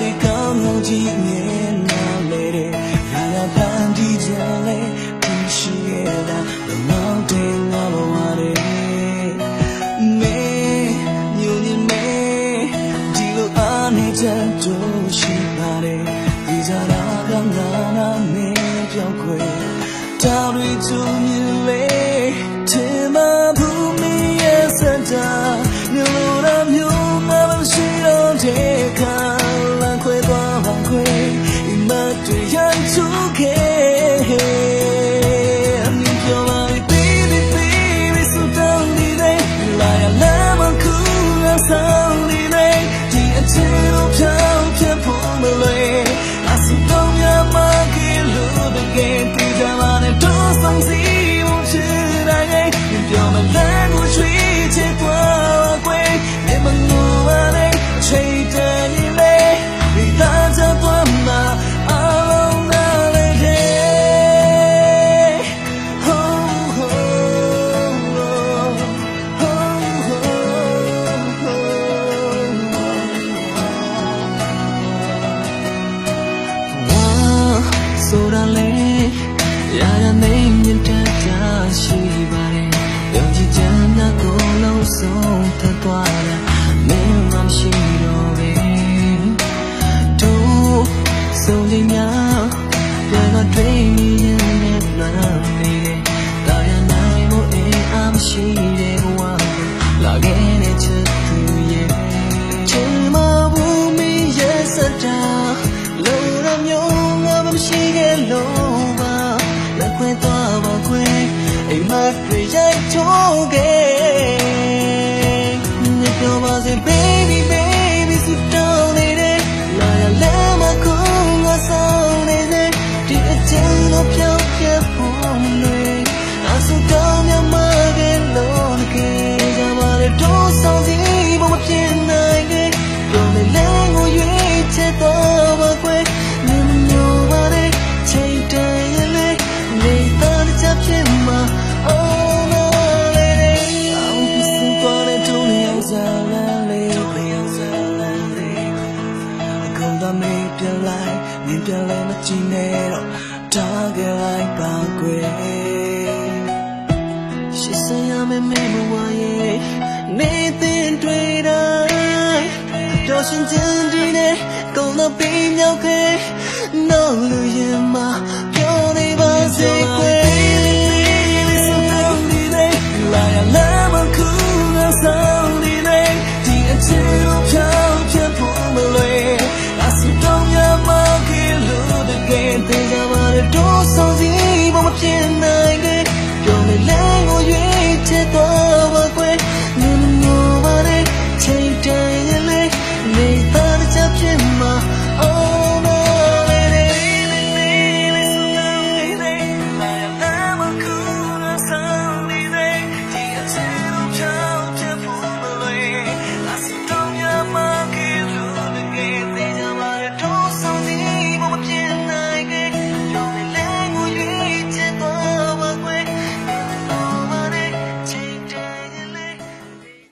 လေးကောင်းလို့ကြည့်နေနာလေတဲ့ရာရာဖန်တီးကြလေဒီရှိရတာလုံလောက်တဲ့ငါဘဝတဲ့မေညူနေမေဒီလိုအားနေချက်တို့ရှိပါတယ်ဒီစားရာကငါနာမေပြောင်းခွေတာရီသူမြင်လေတေမဘူးမီရဲ့စတာမျိုးလိုမျိုးငါမရှိတော့တဲ့ခါလမ်းခွဲသွားပါခွေအိမ်မတွေရန်သူခဲ့အမြင်ပြောပါလေ baby baby စတောင်းနေတယ်လာရလာမကူငါဆောင်နေတယ်ဒီအချစ်ကိုဖြောင်းဖြတ်ဖို့မလွယ်အစတော့မြမကလို့တကယ်ပြကြပါနဲ့တော့ဆောင်စီဖို့ချင်တယ်ပြောမလဲကိုချွေးချစ်သွားကွယ်မြမငိုပါနဲ့ချိန်တန်နေလေဒီသားချသွားမှာအလုံးနာလေတဲ့ Oh oh oh oh oh ဆိုရလေရာရာနေမြင်တတ်တာရှိပါတယ်ယုံကြည်ချမ်းသာကိုလုံးဆုံးထသွားတာမင်းမရှိတော့ပဲတို့ဆုံးနေများပြန်တော့တွေ့နေရင်လည်းနားနေတယ်တာယာနိုင်ဖို့အိမ်အားမရှိတဲ့ဘဝလာခဲ့တဲ့ချစ်သူရဲ့ချိန်မဘူးမင်းရဲ့စတာလုံးရမျိုးငါမရှိခဲ့လို့ပါလက်ခွဲသွားပါခွဲအိမ်မတွေရိုက်ချိုးခဲ့နေပြောပါစေ baby baby စတောင်းနေတယ်လာရလဲမကူငါဆောင်နေတယ်ဒီအချိန်လို့ပြောင်းပြဖို့လေအစတော့မြမကလို့ကေကြပါလေတော့ဆောင်စီဘမပြင်းနိုင်တယ်ပြောနေလဲကိုရွေးချယ်တော့ပါကွယ်မမျိုးပါလေချိန်တန်ရင်လေနေသားချဖြစ်မှာ မြင်ပြန်လဲမကြည့်နဲ့တော့တားကြလိုက်ပါကွယ်ရှစ်စရမယ်မေမဝရဲ့နေတဲ့တွေ့တိုင်းတော့ရှင်ချင်ဒီနဲ့ကုန်တော့ပြင်းမြောက်ခဲ့နောက်လူရင်မှာပြောနေပါစေကွယ်